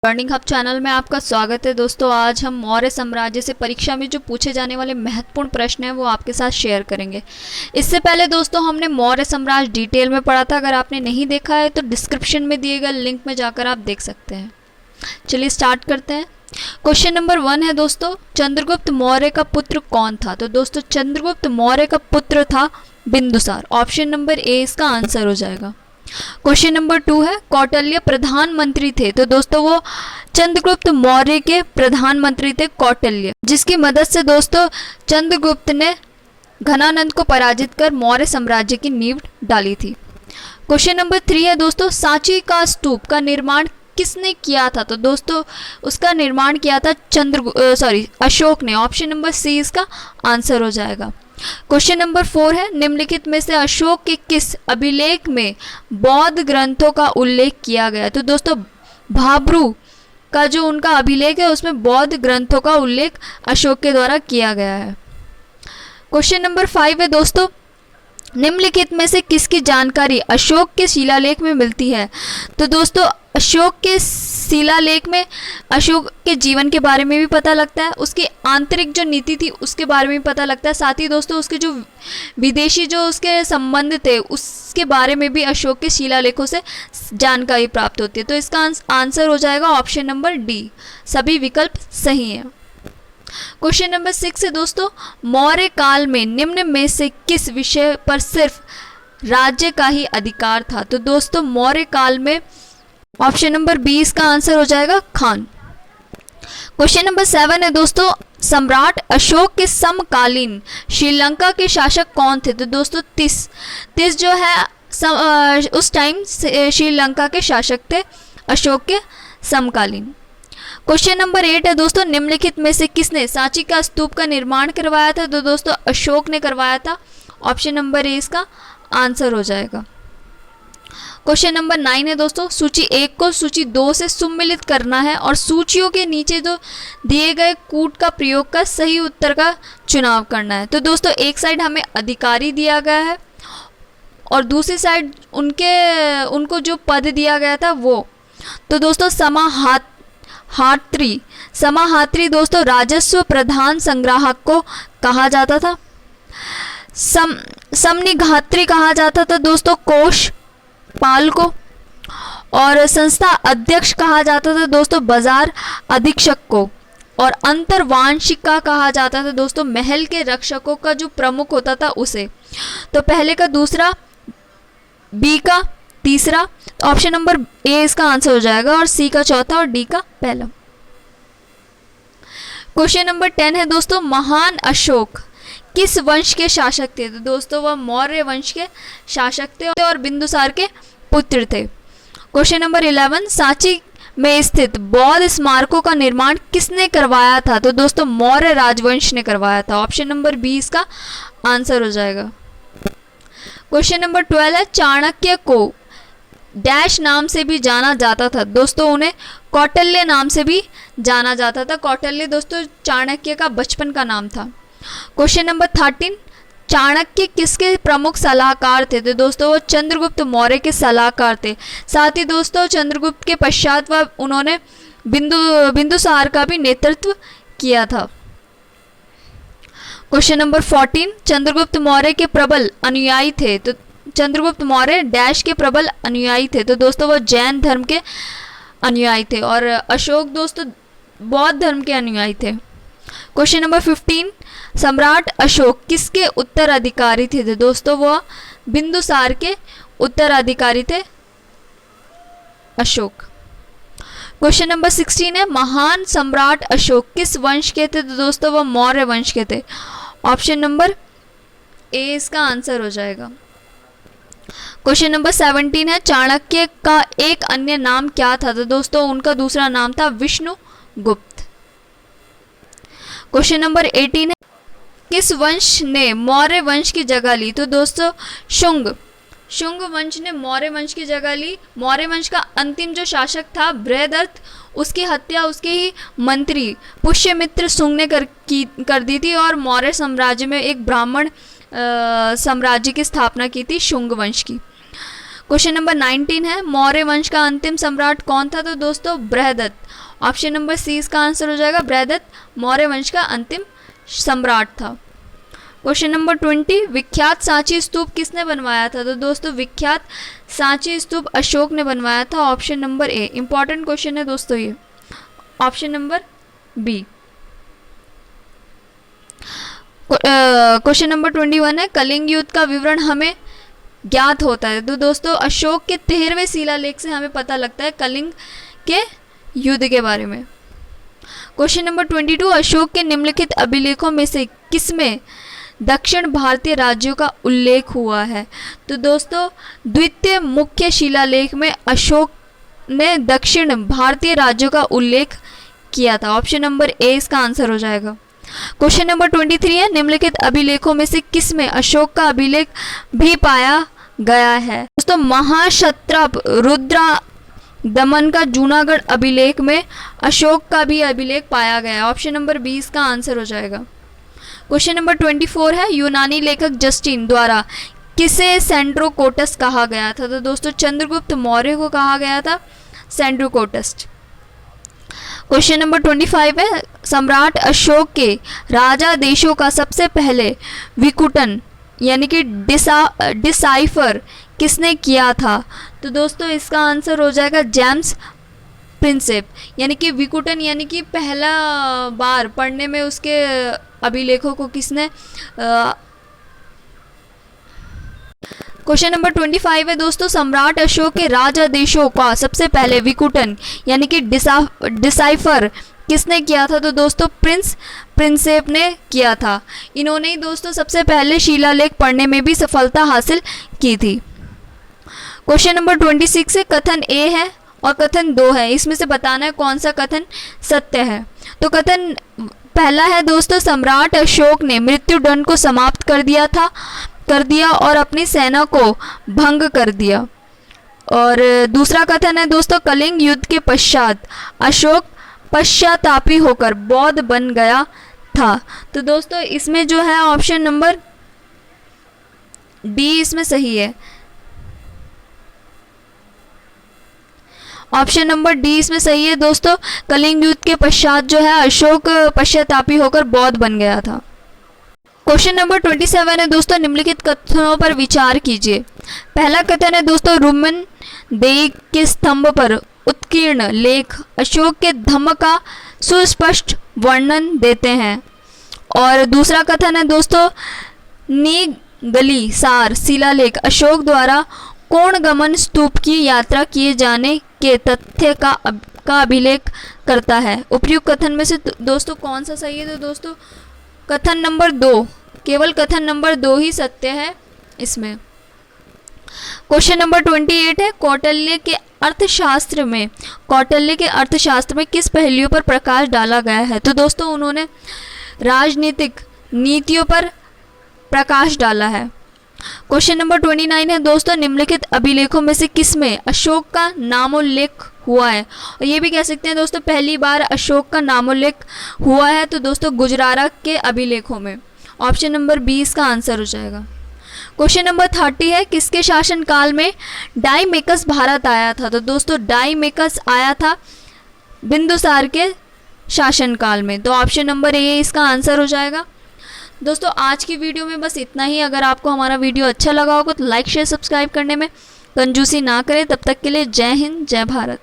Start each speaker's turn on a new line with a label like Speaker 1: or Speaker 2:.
Speaker 1: Learning hub channel में आपका स्वागत है दोस्तों। आज हम मौर्य साम्राज्य से परीक्षा में जो पूछे जाने वाले महत्वपूर्ण प्रश्न हैं वो आपके साथ शेयर करेंगे। इससे पहले दोस्तों हमने मौर्य साम्राज्य डिटेल में पढ़ा था। अगर आपने नहीं देखा है तो डिस्क्रिप्शन में दिए गए लिंक में जाकर आप देख सकते हैं। चलिए स्टार्ट करते हैं। क्वेश्चन नंबर 1 है दोस्तों, चंद्रगुप्त मौर्य का पुत्र कौन था? तो दोस्तों चंद्रगुप्त मौर्य का पुत्र था बिंदुसार। ऑप्शन नंबर ए इसका आंसर हो जाएगा। क्वेश्चन नंबर 2 है, कौटिल्य प्रधानमंत्री थे। तो दोस्तों वो चंद्रगुप्त मौर्य के प्रधानमंत्री थे कौटिल्य, जिसकी मदद से दोस्तों चंद्रगुप्त ने घनानंद को पराजित कर मौर्य साम्राज्य की नींव डाली थी। क्वेश्चन नंबर 3 है दोस्तों, सांची का स्तूप का निर्माण किसने किया था? तो दोस्तों उसका निर्माण किया था अशोक ने। ऑप्शन नंबर सी इसका आंसर हो जाएगा। क्वेश्चन नंबर 4 है, निम्नलिखित में से अशोक के किस अभिलेख में बौद्ध ग्रंथों का उल्लेख किया गया? तो दोस्तों भाब्रू का जो उनका अभिलेख है उसमें बौद्ध ग्रंथों का उल्लेख अशोक के द्वारा किया गया है। क्वेश्चन नंबर 5 है दोस्तों, निम्नलिखित में से किसकी जानकारी अशोक के शिलालेख में मिलती है? तो दोस्तों अशोक के शिलालेख में अशोक के जीवन के बारे में भी पता लगता है, उसकी आंतरिक जो नीति थी उसके बारे में भी पता लगता है, साथ ही दोस्तों उसके जो विदेशी जो उसके संबंध थे उसके बारे में भी अशोक के शिलालेखों से जानकारी प्राप्त होती है। तो इसका आंसर हो जाएगा ऑप्शन नंबर डी। सभी विकल्प सही हैं। क्वेश्चन नंबर 6 है दोस्तों, मौर्य काल में निम्न में से किस विषय पर सिर्फ राज्य का ही अधिकार था? तो दोस्तों मौर्य काल में ऑप्शन नंबर बी इसका आंसर हो जाएगा खान। क्वेश्चन नंबर 7 है दोस्तों, सम्राट अशोक के समकालीन श्रीलंका के शासक कौन थे? तो दोस्तों तिस जो है उस टाइम श्रीलंका के शासक थे अशोक के समकालीन। क्वेश्चन नंबर 8 है दोस्तों, निम्नलिखित में से किसने सांची का स्तूप का निर्माण करवाया था? तो दोस्तों अशोक ने करवाया था। ऑप्शन नंबर ए इसका आंसर हो जाएगा। क्वेश्चन नंबर 9 है दोस्तों, सूची 1 को सूची 2 से सम्मिलित करना है और सूचियों के नीचे जो दिए गए कूट का प्रयोग कर सही उत्तर का चुनाव करना है। तो दोस्तों एक साइड हमें अधिकारी दिया गया है और दूसरी साइड उनको जो पद दिया गया था वो। तो दोस्तों समाहात्री दोस्तों राजस्व प्रधान संग्राहक को कहा जाता था। समनिघात्री कहा जाता था दोस्तों कोष पाल को, और संस्था अध्यक्ष कहा जाता था दोस्तों बाजार अधीक्षक को, और अंतर्वांशिका कहा जाता था दोस्तों महल के रक्षकों का जो प्रमुख होता था उसे। तो पहले का दूसरा, बी का तीसरा, ऑप्शन नंबर ए इसका आंसर हो जाएगा, और सी का चौथा और डी का पहला। क्वेश्चन नंबर 10 है दोस्तों, महान अशोक किस वंश के शासक थे? तो दोस्तों वह मौर्य वंश के शासक थे और बिंदुसार के पुत्र थे। क्वेश्चन नंबर 11, सांची में स्थित बौद्ध स्मारकों का निर्माण किसने करवाया था? तो दोस्तों मौर्य राजवंश ने करवाया था। ऑप्शन नंबर बी इसका आंसर हो जाएगा। क्वेश्चन नंबर 12 है, चाणक्य को डैश नाम से भी जाना जाता था? दोस्तों उन्हें कौटिल्य नाम से भी जाना जाता था। कौटिल्य दोस्तों चाणक्य का बचपन का नाम था। क्वेश्चन नंबर 13, चाणक्य किसके प्रमुख सलाहकार थे? तो दोस्तों वो चंद्रगुप्त मौर्य के सलाहकार थे। साथ ही दोस्तों चंद्रगुप्त के पश्चात वह उन्होंने बिंदुसार का भी नेतृत्व किया था। क्वेश्चन नंबर 14, चंद्रगुप्त मौर्य के प्रबल अनुयायी थे। तो चंद्रगुप्त मौर्य डैश के प्रबल अनुयायी थे? तो दोस्तों वो जैन धर्म के अनुयायी थे, और अशोक दोस्तों बौद्ध धर्म के अनुयायी थे। क्वेश्चन नंबर 15, सम्राट अशोक किसके उत्तराधिकारी थे? तो दोस्तों वह बिंदुसार के उत्तराधिकारी थे अशोक। क्वेश्चन नंबर 16 है, महान सम्राट अशोक किस वंश के थे? तो दोस्तों वह मौर्य वंश के थे। ऑप्शन नंबर ए इसका आंसर हो जाएगा। क्वेश्चन नंबर 17 है, चाणक्य का एक अन्य नाम क्या था? तो दोस्तों उनका दूसरा नाम था विष्णुगुप्त। क्वेश्चन नंबर 18 है, किस वंश ने मौर्य वंश की जगह ली? तो दोस्तों शुंग वंश ने मौर्य वंश की जगह ली। मौर्य वंश का अंतिम जो शासक था बृहदर्थ, उसकी हत्या उसके ही मंत्री पुष्यमित्र शुंग ने कर दी थी, और मौर्य साम्राज्य में एक ब्राह्मण साम्राज्य की स्थापना की थी शुंग वंश की। क्वेश्चन नंबर 19 है, मौर्य वंश का अंतिम सम्राट कौन था? तो दोस्तों बृहदत्त। ऑप्शन नंबर सी इसका आंसर हो जाएगा। बृहदत्त मौर्य वंश का अंतिम सम्राट था। क्वेश्चन नंबर 20, विख्यात सांची स्तूप किसने बनवाया था? तो दोस्तों विख्यात सांची स्तूप अशोक ने बनवाया था। Option number A. Important question है दोस्तों ये। Option number B. Question number 21 है, कलिंग युद्ध का विवरण हमें ज्ञात होता है। तो दोस्तों अशोक के 13वें शिलालेख से हमें पता लगता है कलिंग के युद्ध के बारे में। क्वेश्चन नंबर 22, अशोक के निम्नलिखित अभिलेखों में से किसमें दक्षिण भारतीय राज्यों का उल्लेख हुआ है? तो दोस्तों द्वितीय मुख्य शिलालेख में अशोक ने दक्षिण भारतीय राज्यों का उल्लेख किया था। ऑप्शन नंबर ए इसका आंसर हो जाएगा। क्वेश्चन नंबर 23 है, निम्नलिखित अभिलेखों में से किसमें अशोक का अभिलेख भी पाया गया है? दोस्तों महाक्षत्रप रुद्रा दमन का जूनागढ़ अभिलेख में अशोक का भी अभिलेख पाया गया है। ऑप्शन नंबर 20 का आंसर हो जाएगा। क्वेश्चन नंबर 24 है, यूनानी लेखक जस्टिन द्वारा किसे सेंड्रोकोटस कहा गया था? तो दोस्तों चंद्रगुप्त मौर्य को कहा गया था सेंड्रोकोटस। क्वेश्चन नंबर 25 है, सम्राट अशोक के राजा देशों का सबसे पहले विकुटन यानी कि डिसाइफर किसने किया था? तो दोस्तों इसका आंसर हो जाएगा जेम्स प्रिंसेप। यानी कि विकुटन यानी कि पहला बार पढ़ने में उसके अभिलेखों को किसने क्वेश्चन नंबर 25 है दोस्तों, सम्राट अशोक के राजा देशों का सबसे पहले विकुटन यानी कि डिसाइफर किसने किया था? तो दोस्तों प्रिंसेप ने किया था। इन्होंने ही दोस्तों सबसे पहले शिलालेख पढ़ने में भी सफलता हासिल की थी। क्वेश्चन नंबर 26 है, कथन ए है और कथन 2 है, इसमें से बताना है कौन सा कथन सत्य है। तो कथन पहला है दोस्तों, सम्राट अशोक ने मृत्युदंड को समाप्त कर दिया और अपनी सेना को भंग कर दिया। और दूसरा कथन है दोस्तों, कलिंग युद्ध के पश्चात अशोक पश्चातापी होकर बौद्ध बन गया था। तो दोस्तों इसमें जो है ऑप्शन नंबर डी इसमें सही है। ऑप्शन नंबर डी इसमें सही है दोस्तों। कलिंग युद्ध के पश्चात जो है अशोक पश्चातापी होकर बौद्ध बन गया था। क्वेश्चन नंबर 27 है दोस्तों, निम्नलिखित कथनों पर विचार कीजिए। पहला कथन है दोस्तों, रुमन देई के स्तंभ पर उत्कीर्ण लेख अशोक के धम्म का सुस्पष्ट वर्णन देते हैं। और दूसरा कथन है दोस्तों, निगली सार शिलालेख अशोक द्वारा कोणगमन स्तूप की यात्रा किए जाने के तथ्य का अभिलेख करता है। उपयुक्त कथन में से दोस्तों कौन सा सही है? तो दोस्तों कथन नंबर 2, केवल कथन नंबर 2 ही सत्य है इसमें। क्वेश्चन नंबर 28 है, कौटिल्य के अर्थशास्त्र में किस पहलुओं पर प्रकाश डाला गया है? तो दोस्तों उन्होंने राजनीतिक नीतियों पर प्रकाश डाला है। क्वेश्चन नंबर 29 है दोस्तों, निम्नलिखित अभिलेखों में से किसमें अशोक का नामोल्लेख हुआ है? और ये भी कह सकते हैं दोस्तों पहली बार अशोक का नामोल्लेख हुआ है तो दोस्तों गुजरारा के अभिलेखों में। ऑप्शन नंबर बी इसका आंसर हो जाएगा। क्वेश्चन नंबर 30 है, किसके शासनकाल में डाइमेकस भारत आया था? तो दोस्तों डाइमेकस आया था बिंदुसार के शासनकाल में। तो ऑप्शन नंबर ए इसका आंसर हो जाएगा। दोस्तों आज की वीडियो में बस इतना ही। अगर आपको हमारा वीडियो अच्छा लगा होगा तो लाइक शेयर सब्सक्राइब करने में कंजूसी ना करें। तब तक के लिए जय हिंद, जय भारत।